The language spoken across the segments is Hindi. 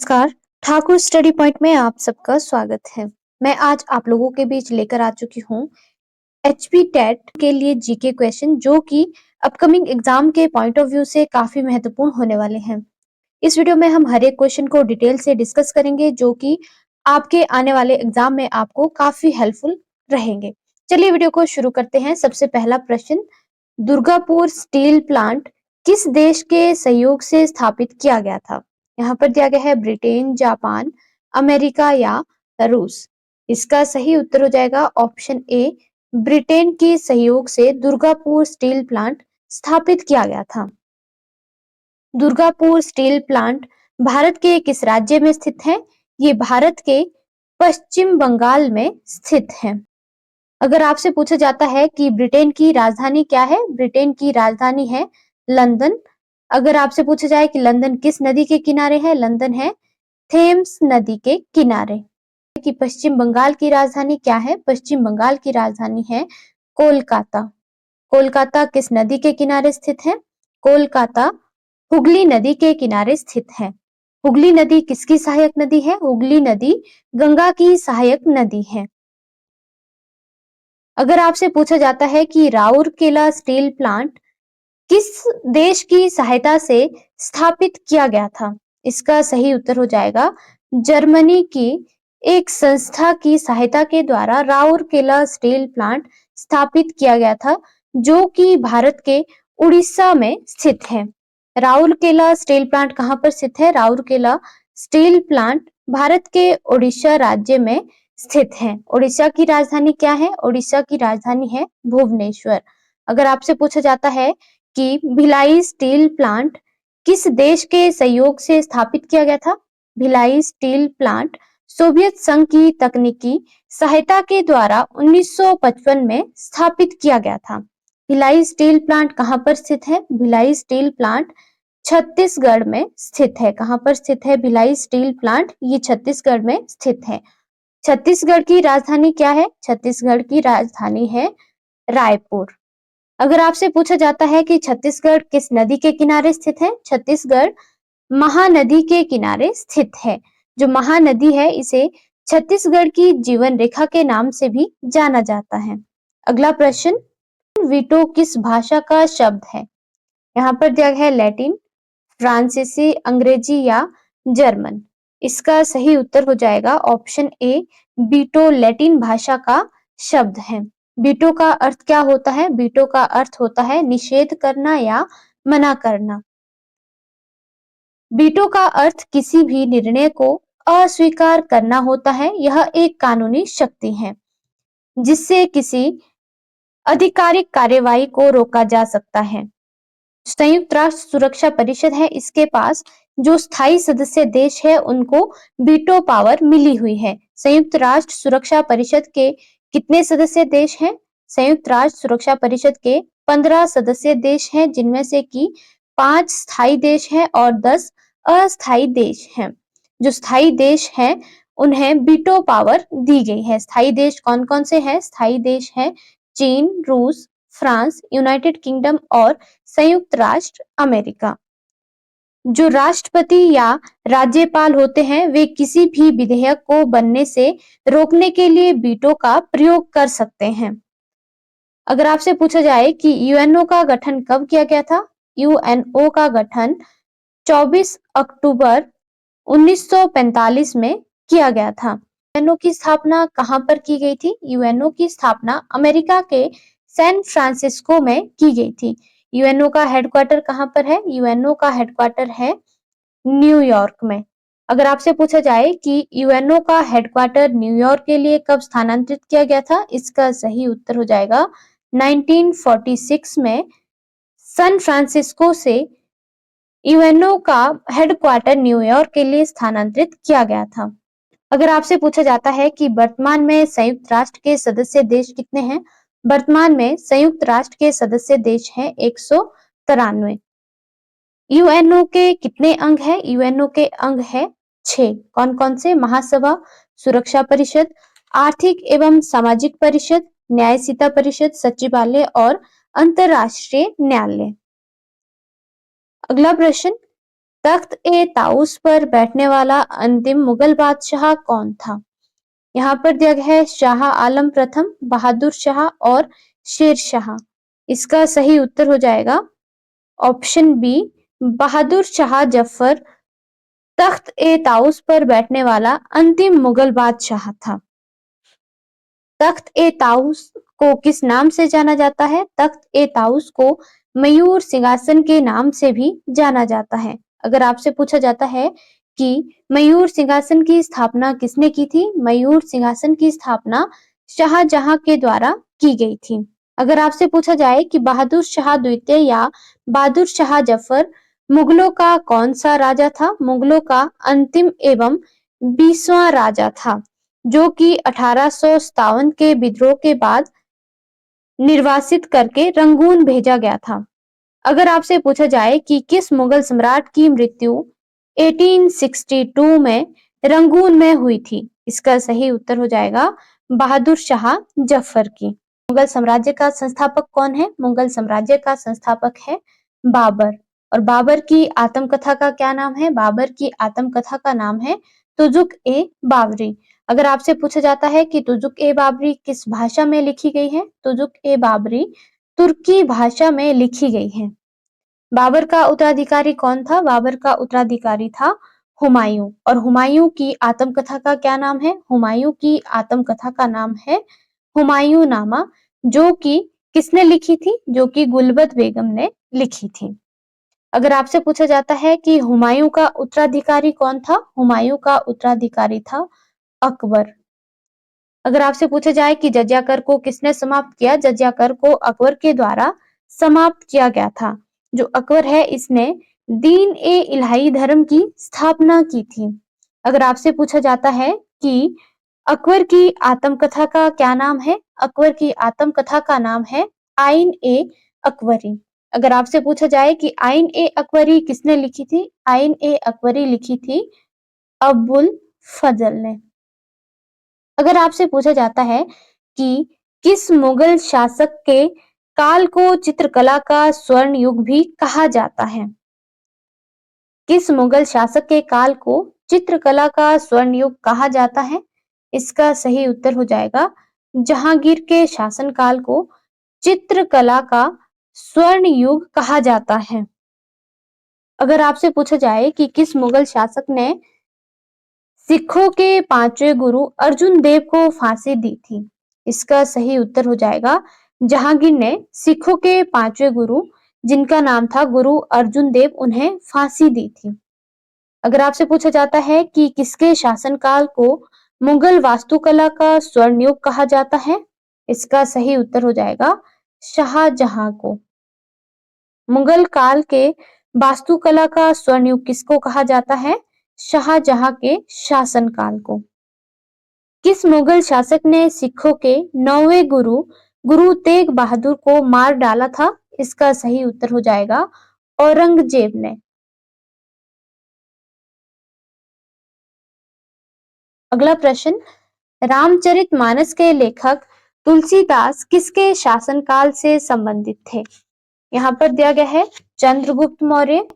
नमस्कार, ठाकुर स्टडी पॉइंट में आप सबका स्वागत है। मैं आज आप लोगों के बीच लेकर आ चुकी हूँ एचपी टेट के लिए जीके क्वेश्चन जो कि अपकमिंग एग्जाम के पॉइंट ऑफ व्यू से काफी महत्वपूर्ण होने वाले हैं। इस वीडियो में हम हर एक क्वेश्चन को डिटेल से डिस्कस करेंगे जो कि आपके आने वाले एग्जाम में आपको काफी हेल्पफुल रहेंगे। चलिए वीडियो को शुरू करते हैं। सबसे पहला प्रश्न, दुर्गापुर स्टील प्लांट किस देश के सहयोग से स्थापित किया गया था? यहाँ पर दिया गया है ब्रिटेन, जापान, अमेरिका या रूस। इसका सही उत्तर हो जाएगा ऑप्शन ए, ब्रिटेन के सहयोग से दुर्गापुर स्टील प्लांट स्थापित किया गया था। दुर्गापुर स्टील प्लांट भारत के किस राज्य में स्थित है? ये भारत के पश्चिम बंगाल में स्थित है। अगर आपसे पूछा जाता है कि ब्रिटेन की राजधानी क्या है? ब्रिटेन की राजधानी है लंदन। अगर आपसे पूछा जाए कि लंदन किस नदी के किनारे है? लंदन है थेम्स नदी के किनारे। कि पश्चिम बंगाल की राजधानी क्या है? पश्चिम बंगाल की राजधानी है कोलकाता। कोलकाता किस नदी के किनारे स्थित है? कोलकाता हुगली नदी के किनारे स्थित है। हुगली नदी किसकी सहायक नदी है? हुगली नदी गंगा की सहायक नदी है। अगर आपसे पूछा जाता है कि राउरकेला स्टील प्लांट किस देश की सहायता से स्थापित किया गया था? इसका सही उत्तर हो जाएगा जर्मनी की एक संस्था की सहायता के द्वारा राउरकेला स्टील प्लांट स्थापित किया गया था जो कि भारत के उड़ीसा में स्थित है। राउरकेला स्टील प्लांट कहाँ पर स्थित है? राउरकेला स्टील प्लांट भारत के उड़ीसा राज्य में स्थित है। उड़ीसा की राजधानी क्या है? उड़ीसा की राजधानी है भुवनेश्वर। अगर आपसे पूछा जाता है कि भिलाई स्टील प्लांट किस देश के सहयोग से स्थापित किया गया था? भिलाई स्टील प्लांट सोवियत संघ की तकनीकी सहायता के द्वारा 1955 में स्थापित किया गया था। भिलाई स्टील प्लांट कहाँ पर स्थित है? भिलाई स्टील प्लांट छत्तीसगढ़ में स्थित है। कहाँ पर स्थित है भिलाई स्टील प्लांट? ये छत्तीसगढ़ में स्थित है। छत्तीसगढ़ की राजधानी क्या है? छत्तीसगढ़ की राजधानी है रायपुर। अगर आपसे पूछा जाता है कि छत्तीसगढ़ किस नदी के किनारे स्थित है? छत्तीसगढ़ महानदी के किनारे स्थित है। जो महानदी है इसे छत्तीसगढ़ की जीवन रेखा के नाम से भी जाना जाता है। अगला प्रश्न, वीटो किस भाषा का शब्द है? यहाँ पर दिया गया है लैटिन, फ्रांसीसी, अंग्रेजी या जर्मन। इसका सही उत्तर हो जाएगा ऑप्शन ए, वीटो लैटिन भाषा का शब्द है। वीटो का अर्थ क्या होता है? वीटो का अर्थ होता है निषेध करना या मना करना। वीटो का अर्थ किसी भी निर्णय को अस्वीकार करना होता है। यह एक कानूनी शक्ति है जिससे किसी आधिकारिक कार्यवाही को रोका जा सकता है। संयुक्त राष्ट्र सुरक्षा परिषद है, इसके पास जो स्थायी सदस्य देश है उनको वीटो पावर मिली हुई है। संयुक्त राष्ट्र सुरक्षा परिषद के कितने सदस्य देश हैं? संयुक्त राष्ट्र सुरक्षा परिषद के 15 सदस्य देश हैं जिनमें से कि 5 स्थायी देश हैं और 10 अस्थायी देश हैं। जो स्थायी देश हैं उन्हें वीटो पावर दी गई है। स्थायी देश कौन कौन से हैं? स्थायी देश हैं चीन, रूस, फ्रांस, यूनाइटेड किंगडम और संयुक्त राष्ट्र अमेरिका। जो राष्ट्रपति या राज्यपाल होते हैं वे किसी भी विधेयक को बनने से रोकने के लिए वीटो का प्रयोग कर सकते हैं। अगर आपसे पूछा जाए कि यूएनओ का गठन कब किया गया था? यूएनओ का गठन 24 अक्टूबर 1945 में किया गया था। यूएनओ की स्थापना कहाँ पर की गई थी? यूएनओ की स्थापना अमेरिका के सैन फ्रांसिस्को में की गई थी। यूएनओ का हेडक्वार्टर कहाँ पर है? यूएनओ का हेडक्वार्टर है न्यूयॉर्क में। अगर आपसे पूछा जाए कि यूएनओ का हेडक्वार्टर न्यूयॉर्क के लिए कब स्थानांतरित किया गया था? इसका सही उत्तर हो जाएगा 1946 में सैन फ्रांसिस्को से यूएनओ का हेडक्वार्टर न्यूयॉर्क के लिए स्थानांतरित किया गया था। अगर आपसे पूछा जाता है कि वर्तमान में संयुक्त राष्ट्र के सदस्य देश कितने हैं? वर्तमान में संयुक्त राष्ट्र के सदस्य देश हैं 193। यूएनओ के कितने अंग हैं? यूएनओ के अंग है 6। कौन कौन से? महासभा, सुरक्षा परिषद, आर्थिक एवं सामाजिक परिषद, न्यायिका परिषद, सचिवालय और अंतरराष्ट्रीय न्यायालय। अगला प्रश्न, तख्त-ए-ताउस पर बैठने वाला अंतिम मुगल बादशाह कौन था? यहाँ पर दिया गया है शाह आलम प्रथम, बहादुर शाह और शेर शाह। इसका सही उत्तर हो जाएगा ऑप्शन बी, बहादुर शाह जफर तख्त-ए-ताउस पर बैठने वाला अंतिम मुगल बादशाह था। तख्त-ए-ताउस को किस नाम से जाना जाता है? तख्त-ए-ताउस को मयूर सिंहासन के नाम से भी जाना जाता है। अगर आपसे पूछा जाता है कि मयूर सिंहासन की स्थापना किसने की थी? मयूर सिंहासन की स्थापना शाहजहां के द्वारा की गई थी। अगर आपसे पूछा जाए कि बहादुर शाह द्वितीय या बहादुर शाह जफर मुगलों का कौन सा राजा था? मुगलों का अंतिम एवं 20वां राजा था, जो कि 1857 के विद्रोह के बाद निर्वासित करके रंगून भेजा गया था। अगर आपसे पूछा जाए कि किस मुगल सम्राट की मृत्यु 1862 में रंगून में हुई थी? इसका सही उत्तर हो जाएगा बहादुर शाह जफर की। मुगल साम्राज्य का संस्थापक कौन है? मुगल साम्राज्य का संस्थापक है बाबर। और बाबर की आत्मकथा का क्या नाम है? बाबर की आत्मकथा का नाम है तुजुक-ए-बाबरी। अगर आपसे पूछा जाता है कि तुजुक-ए-बाबरी किस भाषा में लिखी गई है? तुजुक-ए-बाबरी तुर्की भाषा में लिखी गई है। बाबर का उत्तराधिकारी कौन था? बाबर का उत्तराधिकारी था हुमायूं। और हुमायूं की आत्मकथा का क्या नाम है? हुमायूं की आत्मकथा का नाम है हुमायूंनामा, जो कि किसने लिखी थी? जो कि गुलबद बेगम ने लिखी थी। अगर आपसे पूछा जाता है कि हुमायूं का उत्तराधिकारी कौन था? हुमायूं का उत्तराधिकारी था अकबर। अगर आपसे पूछा जाए कि जजिया कर को किसने समाप्त किया? जजिया कर को अकबर के द्वारा समाप्त किया गया था। जो अकबर है, इसने दीन-ए-इलाही धर्म की स्थापना की थी। अगर आपसे पूछा जाता है कि अकबर की आत्मकथा का क्या नाम है? अकबर की आत्मकथा का नाम है आइन-ए-अकबरी। अगर आपसे पूछा जाए कि आइन-ए-अकबरी किसने लिखी थी? आइन-ए-अकबरी लिखी थी अबुल फजल ने। अगर आपसे पूछा जाता है कि किस मुगल शासक के काल को चित्रकला का स्वर्ण युग भी कहा जाता है? किस मुगल शासक के काल को चित्रकला का स्वर्ण युग कहा जाता है? इसका सही उत्तर हो जाएगा जहांगीर के शासनकाल को चित्रकला का स्वर्ण युग कहा जाता है। अगर आपसे पूछा जाए कि किस मुगल शासक ने सिखों के पांचवें गुरु अर्जुन देव को फांसी दी थी? इसका सही उत्तर हो जाएगा जहांगीर ने सिखों के पांचवें गुरु, जिनका नाम था गुरु अर्जुन देव, उन्हें फांसी दी थी। अगर आपसे पूछा जाता है कि किसके शासनकाल को मुगल वास्तुकला का स्वर्ण युग कहा जाता है? इसका सही उत्तर हो जाएगा शाहजहां को। मुगल काल के वास्तुकला का स्वर्ण युग किसको कहा जाता है? शाहजहां के शासनकाल को। किस मुगल शासक ने सिखों के 9वें गुरु गुरु तेग बहादुर को मार डाला था? इसका सही उत्तर हो जाएगा औरंगजेब ने। अगला प्रश्न, रामचरितमानस के लेखक तुलसीदास किसके शासनकाल से संबंधित थे? यहाँ पर दिया गया है चंद्रगुप्त मौर्य,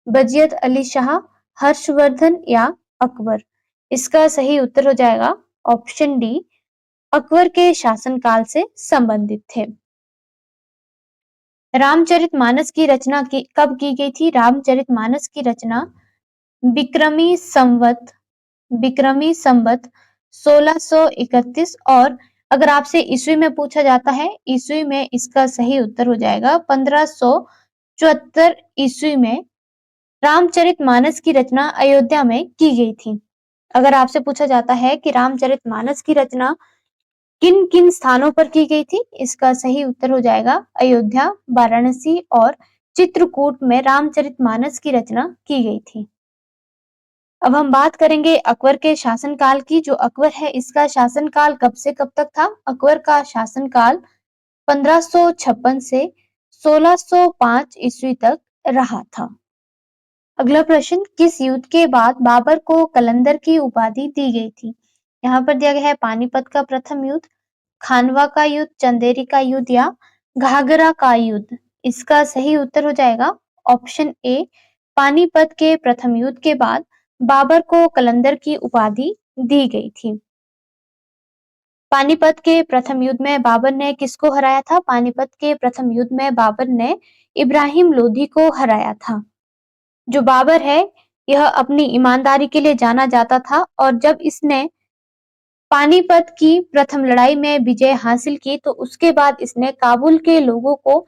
बजियत अली शाह, हर्षवर्धन या अकबर। इसका सही उत्तर हो जाएगा ऑप्शन डी, अकबर के शासनकाल से संबंधित थे। रामचरितमानस की रचना कब की गई थी? रामचरितमानस की रचना विक्रमी संवत 1631। और अगर आपसे ईस्वी में पूछा जाता है, ईस्वी में इसका सही उत्तर हो जाएगा 1574 ईस्वी में रामचरितमानस की रचना अयोध्या में की गई थी। अगर आपसे पूछा जाता है कि रामचरितमानस की रचना किन किन स्थानों पर की गई थी? इसका सही उत्तर हो जाएगा अयोध्या, वाराणसी और चित्रकूट में रामचरितमानस की रचना की गई थी। अब हम बात करेंगे अकबर के शासनकाल की। जो अकबर है, इसका शासनकाल कब से कब तक था? अकबर का शासनकाल 1556 से 1605 ईस्वी तक रहा था। अगला प्रश्न, किस युद्ध के बाद बाबर को कलंदर की उपाधि दी गई थी? यहाँ पर दिया गया है पानीपत का प्रथम युद्ध, खानवा का युद्ध, चंदेरी का युद्ध या घाघरा का युद्ध। इसका सही उत्तर हो जाएगा ऑप्शन ए, पानीपत के प्रथम युद्ध के बाद बाबर को कलंदर की उपाधि दी गई थी? पानीपत के प्रथम युद्ध में बाबर ने किसको हराया था? पानीपत के प्रथम युद्ध में बाबर ने इब्राहिम लोधी को हराया था। जो बाबर है यह अपनी ईमानदारी के लिए जाना जाता था और जब इसने पानीपत की प्रथम लड़ाई में विजय हासिल की तो उसके बाद इसने काबुल के लोगों को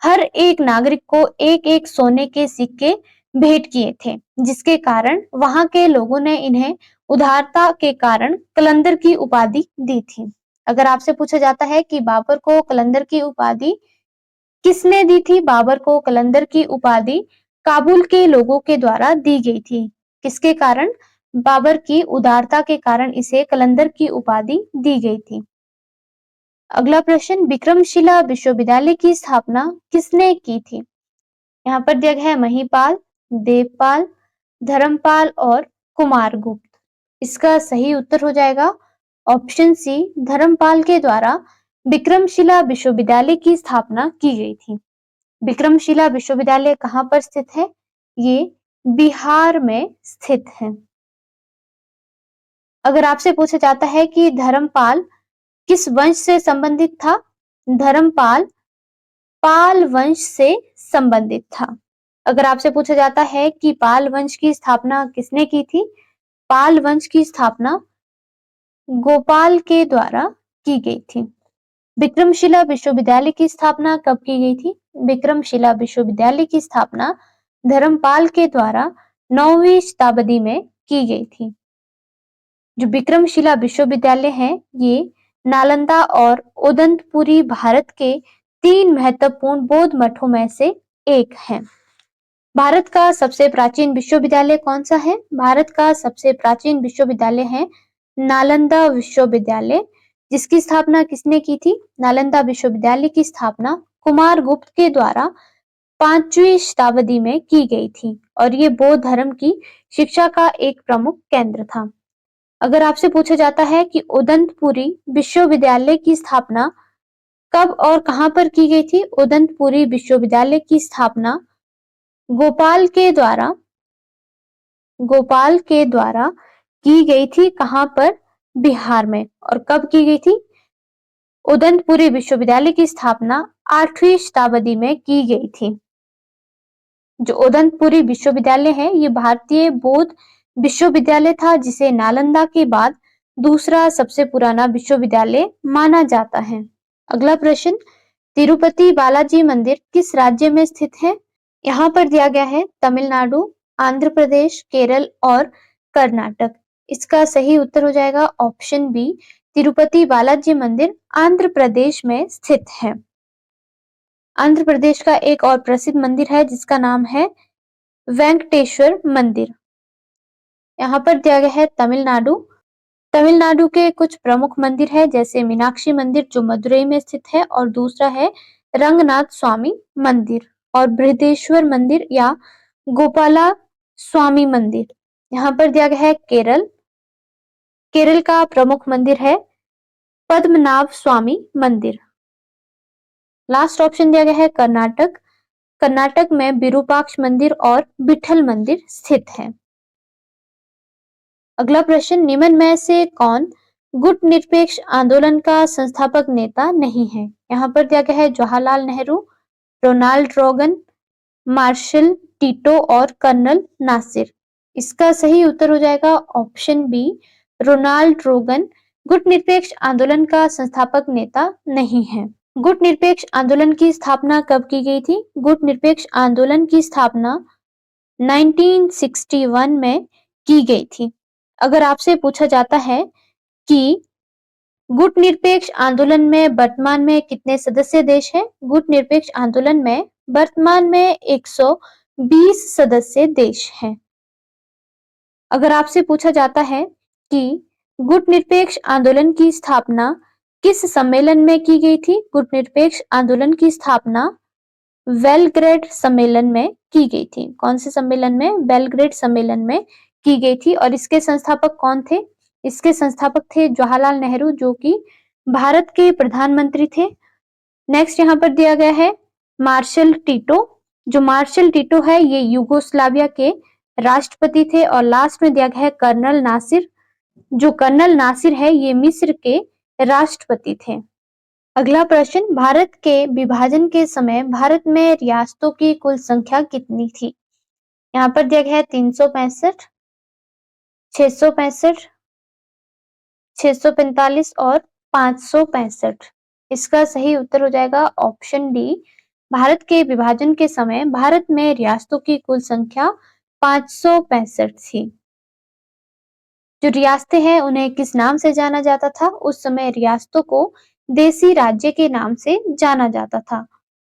हर एक नागरिक को एक-एक सोने के सिक्के भेंट किए थे, जिसके कारण वहां के लोगों ने इन्हें उदारता के कारण कलंदर की उपाधि दी थी। अगर आपसे पूछा जाता है कि बाबर को कलंदर की उपाधि किसने दी थी? बाबर को कलंदर की उपाधि काबुल के लोगों के द्वारा दी गई थी। किसके कारण? बाबर की उदारता के कारण इसे कलंदर की उपाधि दी गई थी। अगला प्रश्न, विक्रमशिला विश्वविद्यालय की स्थापना किसने की थी? यहाँ पर दिया गया है महिपाल, देवपाल, धर्मपाल और कुमारगुप्त। इसका सही उत्तर हो जाएगा ऑप्शन सी, धर्मपाल के द्वारा विक्रमशिला विश्वविद्यालय की स्थापना की गई थी। विक्रमशिला विश्वविद्यालय कहाँ पर स्थित है? ये बिहार में स्थित है। अगर आपसे पूछा जाता है कि धर्मपाल किस वंश से संबंधित था? धर्मपाल पाल वंश से संबंधित था। अगर आपसे पूछा जाता है कि पाल वंश की स्थापना किसने की थी? पाल वंश की स्थापना गोपाल के द्वारा की गई थी। विक्रमशिला विश्वविद्यालय की स्थापना कब की गई थी? विक्रमशिला विश्वविद्यालय की स्थापना धर्मपाल के द्वारा 9वीं शताब्दी में की गई थी। जो विक्रमशिला विश्वविद्यालय है ये नालंदा और उदंतपुरी भारत के 3 महत्वपूर्ण बौद्ध मठों में से एक है। भारत का सबसे प्राचीन विश्वविद्यालय कौन सा है? भारत का सबसे प्राचीन विश्वविद्यालय है नालंदा विश्वविद्यालय, जिसकी स्थापना किसने की थी? नालंदा विश्वविद्यालय की स्थापना कुमारगुप्त के द्वारा 5वीं शताब्दी में की गई थी और ये बौद्ध धर्म की शिक्षा का एक प्रमुख केंद्र था। अगर आपसे पूछा जाता है कि उदंतपुरी विश्वविद्यालय की स्थापना कब और कहां पर की गई थी? उदंतपुरी विश्वविद्यालय की स्थापना गोपाल के द्वारा की गई थी। कहां पर? बिहार में। और कब की गई थी? उदंतपुरी विश्वविद्यालय की स्थापना 8वीं शताब्दी में की गई थी। जो उदंतपुरी विश्वविद्यालय है ये भारतीय बौद्ध विश्वविद्यालय था, जिसे नालंदा के बाद दूसरा सबसे पुराना विश्वविद्यालय माना जाता है। अगला प्रश्न, तिरुपति बालाजी मंदिर किस राज्य में स्थित है? यहाँ पर दिया गया है तमिलनाडु, आंध्र प्रदेश, केरल और कर्नाटक। इसका सही उत्तर हो जाएगा ऑप्शन बी, तिरुपति बालाजी मंदिर आंध्र प्रदेश में स्थित है। आंध्र प्रदेश का एक और प्रसिद्ध मंदिर है जिसका नाम है वेंकटेश्वर मंदिर। यहाँ पर दिया गया है तमिलनाडु के कुछ प्रमुख मंदिर है जैसे मीनाक्षी मंदिर जो मदुरई में स्थित है और दूसरा है रंगनाथ स्वामी मंदिर और बृहदेश्वर मंदिर या गोपाला स्वामी मंदिर। यहाँ पर दिया गया है केरल का प्रमुख मंदिर है पद्मनाभ स्वामी मंदिर। लास्ट ऑप्शन दिया गया है कर्नाटक में विरूपाक्ष मंदिर और विठल मंदिर स्थित है। अगला प्रश्न, निम्न में से कौन गुटनिरपेक्ष आंदोलन का संस्थापक नेता नहीं है? यहाँ पर दिया गया है जवाहरलाल नेहरू, रोनाल्ड रोगन, मार्शल टीटो और कर्नल नासिर। इसका सही उत्तर हो जाएगा ऑप्शन बी, रोनाल्ड रोगन गुटनिरपेक्ष आंदोलन का संस्थापक नेता नहीं है। गुटनिरपेक्ष आंदोलन की स्थापना कब की गई थी? गुटनिरपेक्ष आंदोलन की स्थापना 1961 में की गई थी। अगर आपसे पूछा जाता है कि गुटनिरपेक्ष आंदोलन में वर्तमान में कितने सदस्य देश हैं? गुटनिरपेक्ष आंदोलन में वर्तमान में 120 सदस्य देश हैं। अगर आपसे पूछा जाता है कि गुटनिरपेक्ष आंदोलन की स्थापना किस सम्मेलन में की गई थी? गुटनिरपेक्ष आंदोलन की स्थापना बेलग्रेड सम्मेलन में की गई थी। कौन से सम्मेलन में? बेलग्रेड सम्मेलन में की गई थी। और इसके संस्थापक कौन थे? इसके संस्थापक थे जवाहरलाल नेहरू जो कि भारत के प्रधानमंत्री थे। नेक्स्ट यहाँ पर दिया गया है मार्शल टीटो जो मार्शल टिटो है ये यूगोस्लाविया के राष्ट्रपति थे और लास्ट में दिया गया है कर्नल नासिर। जो कर्नल नासिर है ये मिस्र के राष्ट्रपति थे। अगला प्रश्न, भारत के विभाजन के समय भारत में रियासतों की कुल संख्या कितनी थी? यहाँ पर दिया गया है 365, 665, 645 और 565। इसका सही उत्तर हो जाएगा ऑप्शन डी। भारत के विभाजन के समय भारत में रियासतों की कुल संख्या 565 थी। जो रियासतें हैं उन्हें किस नाम से जाना जाता था? उस समय रियासतों को देसी राज्य के नाम से जाना जाता था।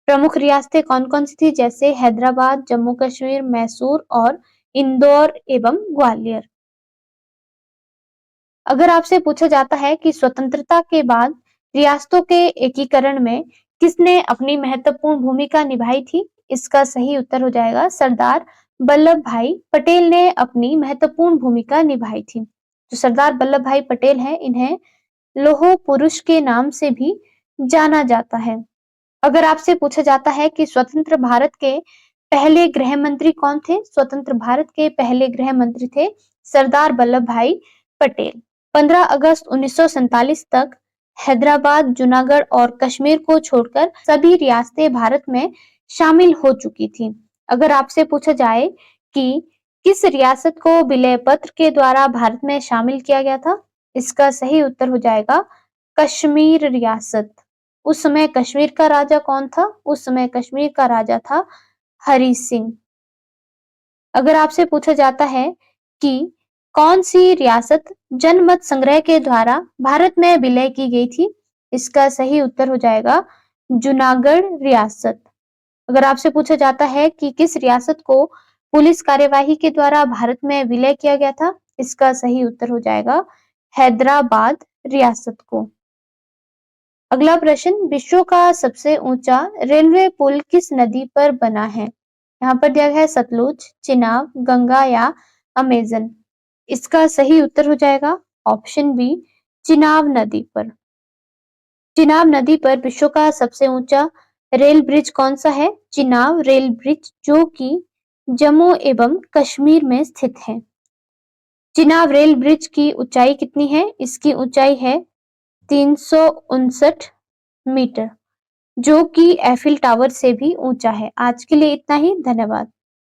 प्रमुख रियासतें कौन-कौन सी थी? जैसे हैदराबाद, जम्मू कश्मीर, मैसूर और इंदौर एवं ग्वालियर। अगर आपसे पूछा जाता है कि स्वतंत्रता के बाद रियासतों के एकीकरण में किसने अपनी महत्वपूर्ण भूमिका निभाई थी? इसका सही उत्तर हो जाएगा सरदार वल्लभ भाई पटेल ने अपनी महत्वपूर्ण भूमिका निभाई थी। जो सरदार वल्लभ भाई पटेल हैं इन्हें लौह पुरुष के नाम से भी जाना जाता है। अगर आपसे पूछा जाता है कि स्वतंत्र भारत के पहले गृह मंत्री कौन थे? स्वतंत्र भारत के पहले गृह मंत्री थे सरदार वल्लभ भाई पटेल। 15 अगस्त 1947 तक हैदराबाद, जूनागढ़ और कश्मीर को छोड़कर सभी रियासतें भारत में शामिल हो चुकी थी। अगर आपसे पूछा जाए कि किस रियासत को विलय पत्र के द्वारा भारत में शामिल किया गया था? इसका सही उत्तर हो जाएगा कश्मीर रियासत। उस समय कश्मीर का राजा कौन था? उस समय कश्मीर का राजा था हरि सिंह। अगर आपसे पूछा जाता है कि कौन सी रियासत जनमत संग्रह के द्वारा भारत में विलय की गई थी? इसका सही उत्तर हो जाएगा जूनागढ़ रियासत। अगर आपसे पूछा जाता है कि किस रियासत को पुलिस कार्यवाही के द्वारा भारत में विलय किया गया था? इसका सही उत्तर हो जाएगा हैदराबाद रियासत को। अगला प्रश्न, विश्व का सबसे ऊंचा रेलवे पुल किस नदी पर बना है? यहाँ पर दिया गया है सतलुज, चिनाब, गंगा या अमेजन। इसका सही उत्तर हो जाएगा ऑप्शन बी चिनाब नदी पर। चिनाब नदी पर विश्व का सबसे ऊंचा रेल ब्रिज कौन सा है? चिनाब रेल ब्रिज, जो कि जम्मू एवं कश्मीर में स्थित है। चिनाब रेल ब्रिज की ऊंचाई कितनी है? इसकी ऊंचाई है 359 मीटर, जो कि एफिल टावर से भी ऊंचा है। आज के लिए इतना ही, धन्यवाद।